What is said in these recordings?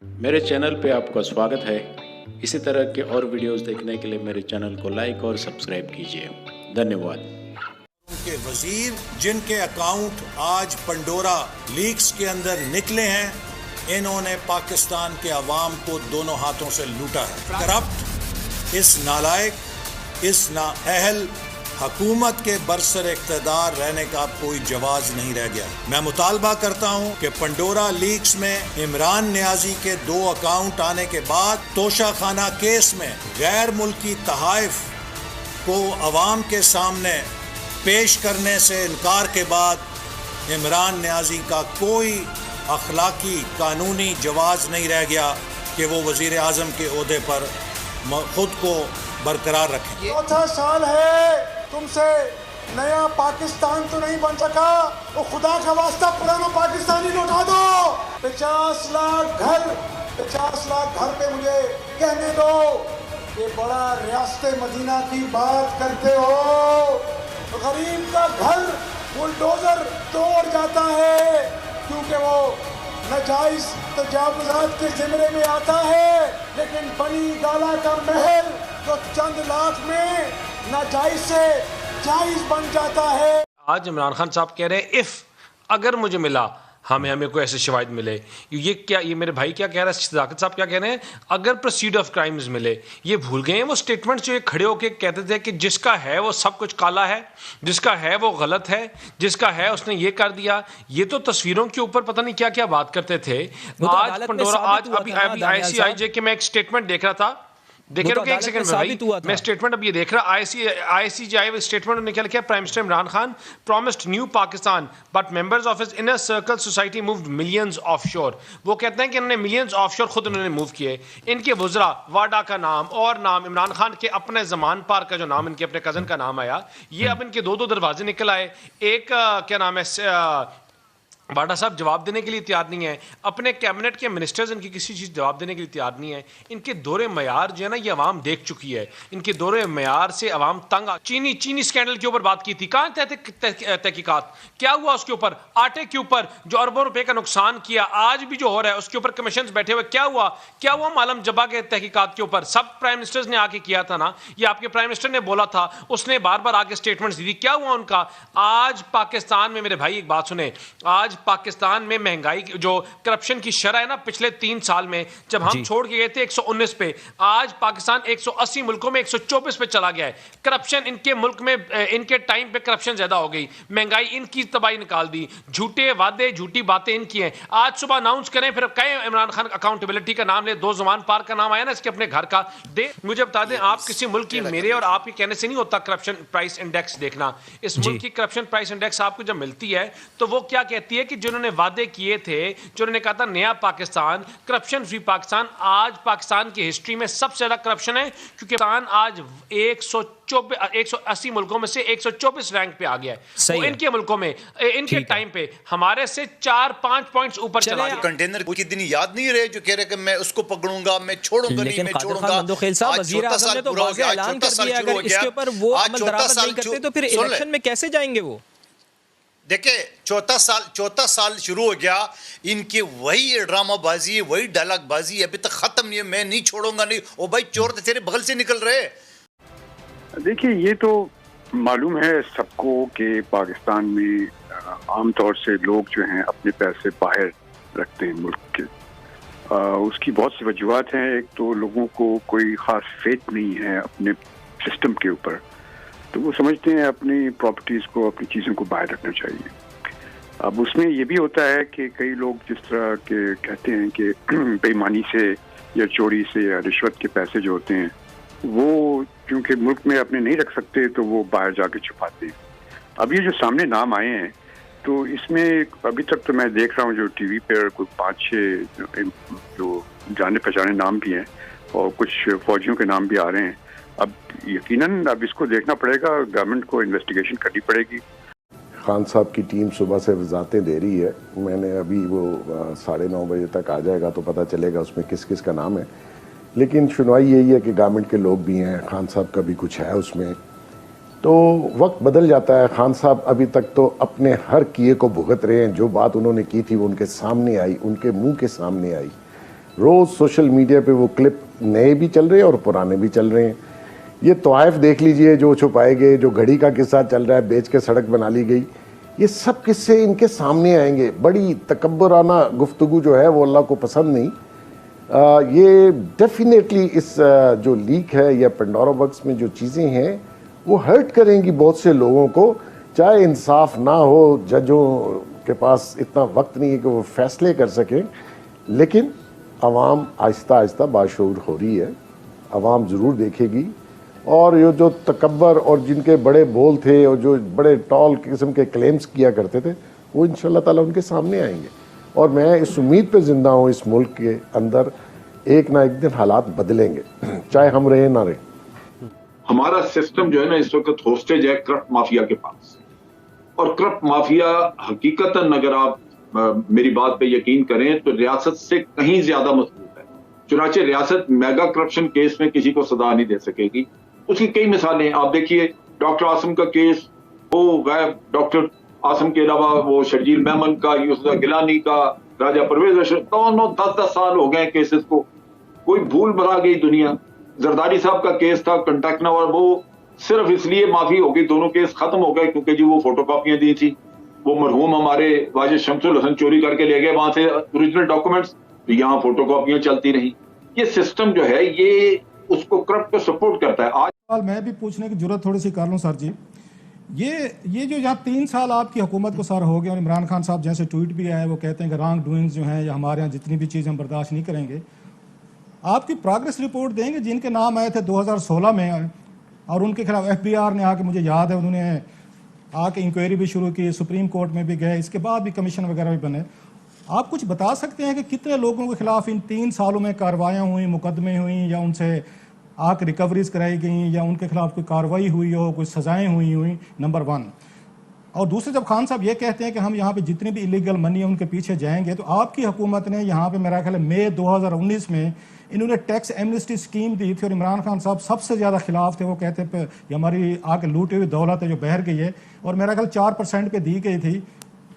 मेरे चैनल पे आपका स्वागत है। इसी तरह के और वीडियोस देखने के लिए मेरे चैनल को लाइक और सब्सक्राइब कीजिए। धन्यवाद। के वजीर जिनके अकाउंट आज पंडोरा लीक्स के अंदर निकले हैं, इन्होंने पाकिस्तान के अवाम को दोनों हाथों से लूटा है। करप्ट, इस नालायक, इस नाअहल हुकूमत के बरसर इक़्तिदार रहने का कोई जवाज नहीं रह गया। मैं मुतालबा करता हूं कि पंडोरा लीक्स में इमरान नियाजी के 2 अकाउंट आने के बाद तोशाखाना केस में गैर मुल्की तहाइफ को अवाम के सामने पेश करने से इनकार के बाद इमरान नियाजी का कोई अखलाकी कानूनी जवाज नहीं रह गया कि वो वज़ीर आज़म के ओहदे पर खुद को बरकरार रखें। 4 साल है, तुमसे नया पाकिस्तान तो नहीं बन सका, वो खुदा का वास्ता पुराना पाकिस्तानी लौटा दो। 50 लाख घर पे मुझे कहने दो कि बड़ा रियासत मदीना की बात करते हो। गरीब का घर बुलडोजर तोड़ जाता है क्योंकि वो नाजायज तजावुजात के ज़िम्मे में आता है, लेकिन बनी गाला का महल तो चंद लाख में नाजायज से जायज बन जाता है। आज इमरान खान साहब कह रहे हैं इफ़ अगर मुझे मिला, हमें कोई ऐसे शवाहिद मिले, ये मेरे भाई क्या कह रहा है, सदाकत साहब क्या कह रहे हैं, अगर प्रोसीड ऑफ क्राइम्स मिले। ये भूल गए हैं वो स्टेटमेंट जो ये खड़े होके कहते थे कि जिसका है वो सब कुछ काला है, जिसका है वो गलत है, जिसका है उसने ये कर दिया। ये तो तस्वीरों के ऊपर पता नहीं क्या क्या बात करते थे। आज पंडोरा, आज अभी ICIJ के मैं एक स्टेटमेंट देख रहा था, देखिए रुके एक सेकंड में भाई, मैं स्टेटमेंट अब ये देख रहा। ICIJ स्टेटमेंट निकल के prime minister Imran Khan promised new Pakistan but members of his inner circle society moved millions offshore. वो कहते हैं कि इन्होंने मिलियंस ऑफशोर खुद उन्होंने मूव किए। इनके वुज़रा वाडा का नाम और नाम इमरान खान के अपने जमान पार का जो नाम इनके अपने कजन का नाम आया, ये अब इनके 2 दरवाजे निकल आए। एक क्या नाम है, वाडा साहब जवाब देने के लिए तैयार नहीं है, अपने कैबिनेट के मिनिस्टर्स इनकी किसी चीज़ जवाब देने के लिए तैयार नहीं है। इनके दौरे मयार जो है ना, ये अवाम देख चुकी है। इनके दौरे मयार से अवाम तंग। चीनी स्कैंडल के ऊपर बात की थी, कहाँ तहकीकात, क्या हुआ उसके ऊपर? आटे के ऊपर जो अरबों रुपए का नुकसान किया, आज भी जो हो रहा है उसके ऊपर कमीशन बैठे हुए, क्या हुआ मालम जब्बा के तहकीकात के ऊपर? सब प्राइम मिनिस्टर्स ने आके किया था ना, ये आपके प्राइम मिनिस्टर ने बोला था, उसने बार बार आके स्टेटमेंट्स दी थी, क्या हुआ उनका? आज पाकिस्तान में, मेरे भाई एक बात सुने, आज पाकिस्तान में महंगाई जो करप्शन की शरह है ना, पिछले 3 साल में जब हम छोड़ के गए थे 119 पे, आज पाकिस्तान 180 मुल्कों में 124 पे चला गया है। करप्शन इनके मुल्क में, इनके टाइम पे करप्शन ज्यादा हो गई, महंगाई इनकी तबाही निकाल दी, झूठे वादे झूठी बातें इनकी हैं। आज सुबह अनाउंस करें, फिर कहें इमरान खान अकाउंटेबिलिटी का नाम ले, 2 ज़मान पार का नाम आया ना इसके अपने घर का दे। मुझे बता दें, आप किसी मुल्क की, मेरे और आपके कहने से नहीं होता करप्शन प्राइस इंडेक्स देखना। इस मुल्क की करप्शन प्राइस इंडेक्स आपको जब मिलती है तो वो क्या कहती है कि जिन्होंने वादे किए थे, जो उन्होंने कहा था नया पाकिस्तान, करप्शन फ्री पाकिस्तान, आज पाकिस्तान की हिस्ट्री में सबसे ज्यादा करप्शन है, क्योंकि पाकिस्तान आज 180 मुल्कों में से 124 रैंक पे आ गया है। वो इनके मुल्कों में, इनके टाइम पे हमारे से 4-5 पॉइंट्स ऊपर चला गया। कंटेनर की दिन याद नहीं रहे जो कह रहे कि मैं उसको पकड़ूंगा, मैं छोड़ूंगा नहीं, मैं छोड़ूंगा। वज़ीर आज़म ने तो वाज़ेह ऐलान कर दिया, अगर इसके ऊपर वो अमल दरामद नहीं करते तो फिर इलेक्शन में कैसे जाएंगे वो? देखिए, चौथा साल शुरू हो गया, इनकी वही ड्रामाबाजी, वही डायलॉगबाजी अभी तक खत्म नहीं है। मैं नहीं छोड़ूंगा नहीं, ओ भाई चोर तो तेरे बगल से निकल रहे। देखिए, ये तो मालूम है सबको कि पाकिस्तान में आमतौर से लोग जो हैं अपने पैसे बाहर रखते हैं मुल्क के। उसकी बहुत सी वजूहत हैं। एक तो लोगों को कोई ख़ास फेथ नहीं है अपने सिस्टम के ऊपर, तो वो समझते हैं अपनी प्रॉपर्टीज़ को, अपनी चीज़ों को बाहर रखना चाहिए। अब उसमें ये भी होता है कि कई लोग जिस तरह के कहते हैं कि बेईमानी से या चोरी से या रिश्वत के पैसे जो होते हैं वो क्योंकि मुल्क में अपने नहीं रख सकते तो वो बाहर जाके छुपाते हैं। अब ये जो सामने नाम आए हैं तो इसमें अभी तक तो मैं देख रहा हूँ जो टीवी पर कोई 5-6 जो जाने पहचाने नाम भी हैं और कुछ फौजियों के नाम भी आ रहे हैं। अब यकीनन अब इसको देखना पड़ेगा, गवर्नमेंट को इन्वेस्टिगेशन करनी पड़ेगी। खान साहब की टीम सुबह से वजातें दे रही है, मैंने अभी वो 9:30 बजे तक आ जाएगा तो पता चलेगा उसमें किस किस का नाम है। लेकिन सुनवाई यही है कि गवर्नमेंट के लोग भी हैं, खान साहब का भी कुछ है उसमें, तो वक्त बदल जाता है। खान साहब अभी तक तो अपने हर किए को भुगत रहे हैं। जो बात उन्होंने की थी वो उनके सामने आई, उनके मुंह के सामने आई। रोज़ सोशल मीडिया पे वो क्लिप नए भी चल रहे हैं और पुराने भी चल रहे हैं। ये तोाइफ देख लीजिए जो छुपाए गए, जो घड़ी का किस्सा चल रहा है, बेच के सड़क बना ली गई, ये सब किस्से इनके सामने आएंगे। बड़ी तकब्बुराना गुफ्तगू जो है वो अल्लाह को पसंद नहीं। ये डेफिनेटली इस जो लीक है या पेंडोरा बॉक्स में जो चीज़ें हैं वो हर्ट करेंगी बहुत से लोगों को। चाहे इंसाफ ना हो, जजों के पास इतना वक्त नहीं है कि वो फैसले कर सकें, लेकिन आवाम आहिस्ता आहिस्ता बाशऊर हो रही है, आवाम ज़रूर देखेगी। और ये जो तकब्बर और जिनके बड़े बोल थे और जो बड़े टॉल किस्म के क्लेम्स किया करते थे वो इंशाल्लाह ताला उनके सामने आएंगे। और मैं इस उम्मीद पे ज़िंदा हूँ इस मुल्क के अंदर एक ना एक दिन हालात बदलेंगे, चाहे हम रहे ना रहे। हमारा सिस्टम जो है ना इस वक्त होस्टेज है करप्ट माफिया के पास, और करप्ट माफिया हकीकतन अगर आप मेरी बात पे यकीन करें तो रियासत से कहीं ज्यादा मजबूत है। चुनाचे रियासत मेगा करप्शन केस में किसी को सजा नहीं दे सकेगी। उसकी कई मिसालें आप देखिए, डॉक्टर आसम का केस, वो गैब डॉक्टर आसम के अलावा वो शर्जील मेमन का, यूसुफ गिलानी का, राजा परवेज अशरफ, दोनों 10-10 साल हो गए केसेस को, कोई भूल भरा गई दुनिया। जरदारी साहब का केस था कंटैक्ट और वो सिर्फ इसलिए माफी हो गई, दोनों केस खत्म हो गए क्योंकि जी वो फोटोकॉपियां दी थी, वो मरहूम हमारे वाजिद शमसुल हसन चोरी करके ले गए वहां से ओरिजिनल डॉक्यूमेंट्स, तो यहाँ फोटोकॉपियां चलती रही। ये सिस्टम जो है ये उसको करप्ट को सपोर्ट करता है। आज मैं भी पूछने की जरूरत थोड़ी सी कर लूँ सर जी, ये जो यहाँ 3 साल आपकी हुकूमत को सर हो गया और इमरान खान साहब जैसे ट्वीट भी आए, वो कहते हैं कि रॉन्ग डूइंग्स जो हैं या हमारे यहाँ जितनी भी चीज़ हम बर्दाश्त नहीं करेंगे। आपकी प्रोग्रेस रिपोर्ट देंगे जिनके नाम आए थे 2016 में और उनके खिलाफ FBI ने आके, मुझे याद है उन्होंने आके इंक्वायरी भी शुरू की, सुप्रीम कोर्ट में भी गए, इसके बाद भी कमीशन वगैरह भी बने। आप कुछ बता सकते हैं कि कितने लोगों के खिलाफ इन 3 सालों में कार्रवाइयाँ हुई, मुकदमे हुई, या उनसे आके रिकवरीज कराई गई, या उनके खिलाफ कोई कार्रवाई हुई हो, कोई सजाएं हुई? नंबर 1। और दूसरे, जब खान साहब ये कहते हैं कि हम यहाँ पे जितनी भी इलीगल मनी है उनके पीछे जाएंगे, तो आपकी हुकूमत ने यहाँ पे मेरा ख्याल है मई 2019 में इन्होंने टैक्स एमनेस्टी स्कीम दी थी और इमरान खान साहब सबसे ज़्यादा खिलाफ थे। वो कहते पे ये हमारी आके लूटी हुई दौलत है जो बहर गई है, और मेरा ख्याल 4% पे दी गई थी,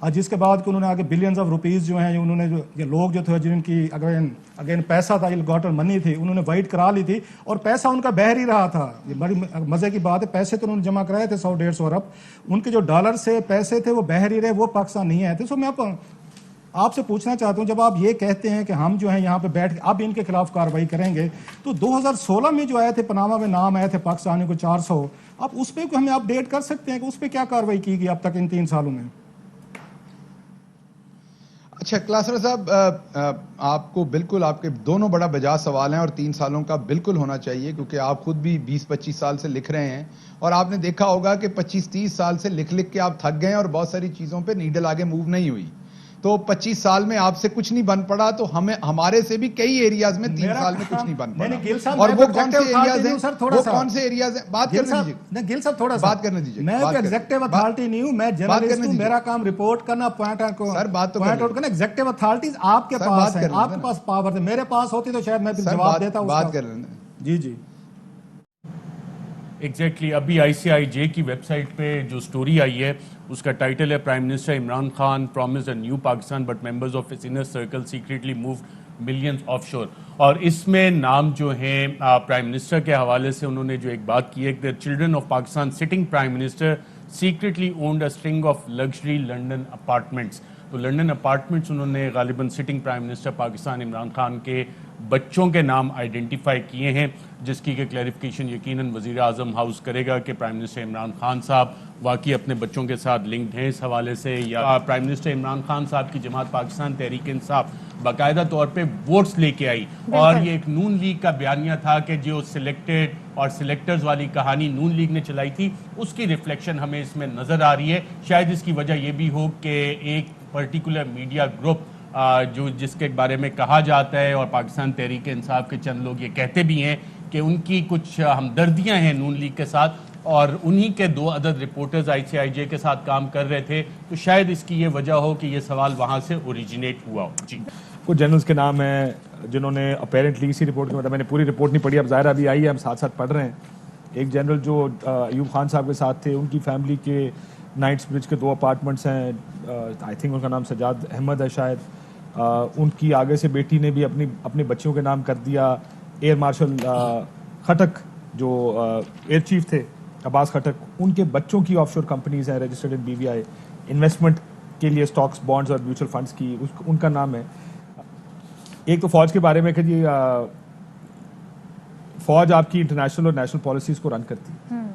और जिसके बाद कि उन्होंने आगे बिलियंस ऑफ रुपीज़ जो हैं उन्होंने जो ये लोग जो थे जिनकी अगेन पैसा था, इलगॉटल मनी थी, उन्होंने वाइट करा ली थी और पैसा उनका बहर ही रहा था। ये बड़ी मज़े की बात है, पैसे तो उन्होंने जमा कराए थे 100-150 अरब, उनके जो डॉलर से पैसे थे वो बहर ही रहे, वो पाकिस्तान नहीं आए थे। सो मैं आपसे पूछना चाहता हूं, जब आप ये कहते हैं कि हम जो है यहाँ पे बैठ के अब इनके खिलाफ कार्रवाई करेंगे, तो 2016 में जो आए थे पनामा में नाम आए थे पाकिस्तानियों को 400, आप उस पर हमें अपडेट कर सकते हैं कि उस पर क्या कार्रवाई की गई अब तक इन 3 सालों में? अच्छा क्लासरा साहब, आपको बिल्कुल आपके दोनों बड़ा बजा सवाल हैं और 3 सालों का बिल्कुल होना चाहिए, क्योंकि आप खुद भी 20-25 साल से लिख रहे हैं और आपने देखा होगा कि 25-30 साल से लिख लिख के आप थक गए और बहुत सारी चीज़ों पे नीडल आगे मूव नहीं हुई। तो 25 साल में आपसे कुछ नहीं बन पड़ा, तो हमारे से भी कई एरियाज में 3 साल में कुछ नहीं बन पड़ा। और वो कौन से एरियाज हैं? वो कौन से एरियाज हैं? बात करने दीजिए। गिल साहब थोड़ा सा बात करने दीजिए। मैं एग्जीक्यूटिव अथॉरिटी नहीं हूं, मैं जर्नलिस्ट हूं, मेरा काम रिपोर्ट करना, पॉइंट आउट करना। एग्जीक्यूटिव अथॉरिटीज आपके पास है, आपके पास पावर है, मेरे पास होती तो शायद मैं जवाब देता हूं। बात कर रहे हैं जी। एग्जैक्टली अभी ICIJ की वेबसाइट पे जो स्टोरी आई है उसका टाइटल है prime minister Imran Khan promised a new Pakistan but members of his inner circle secretly moved millions offshore. और इसमें नाम जो हैं प्राइम मिनिस्टर के हवाले से उन्होंने जो एक बात की है कि the children of Pakistan sitting prime minister secretly owned a string of luxury London apartments. तो लंदन अपार्टमेंट्स उन्होंने गालिबन sitting prime minister Pakistan Imran Khan के बच्चों के नाम आइडेंटिफाई किए हैं, जिसकी के क्लैरिफिकेशन यकीनन वज़ीर आज़म हाउस करेगा कि प्राइम मिनिस्टर इमरान खान साहब वाकई अपने बच्चों के साथ लिंक्ड हैं इस हवाले से, या प्राइम मिनिस्टर इमरान खान साहब की जमात पाकिस्तान तहरीक इंसाफ बाकायदा तौर पे वोट्स लेके आई। और ये एक नून लीग का बयानिया था कि जो सिलेक्टेड और सिलेक्टर्स वाली कहानी नून लीग ने चलाई थी उसकी रिफ्लेक्शन हमें इसमें नज़र आ रही है। शायद इसकी वजह यह भी हो कि एक पर्टिकुलर मीडिया ग्रुप जो जिसके बारे में कहा जाता है और पाकिस्तान तहरीक इंसाफ के चंद लोग ये कहते भी हैं कि उनकी कुछ हमदर्दियां हैं नून लीग के साथ, और उन्हीं के 2 अदद रिपोर्टर्स ICIJ के साथ काम कर रहे थे, तो शायद इसकी ये वजह हो कि ये सवाल वहाँ से ओरिजिनेट हुआ हो। जी, कुछ जनरल्स के नाम हैं जिन्होंने अपेरेंटली इसी रिपोर्ट के मतलब, मैंने पूरी रिपोर्ट नहीं पढ़ी, अब ज़ाहिर अभी आई है, हम साथ साथ पढ़ रहे हैं। एक जनरल जो अयूब खान साहब के साथ थे, उनकी फैमिली के नाइट्स ब्रिज के 2 अपार्टमेंट्स हैं, आई थिंक उनका नाम सजाद अहमद है शायद। उनकी आगे से बेटी ने भी अपने बच्चियों के नाम कर दिया। एयर मार्शल खटक जो एयर चीफ थे अब्बास खटक, उनके बच्चों की ऑफशोर कंपनीज हैं रजिस्टर्ड इन BVI, इन्वेस्टमेंट के लिए स्टॉक्स, बॉन्ड्स और म्यूचुअल फंड्स की उनका नाम है। एक तो फौज के बारे में कि जी फौज आपकी इंटरनेशनल और नेशनल पॉलिसीज को रन करती है।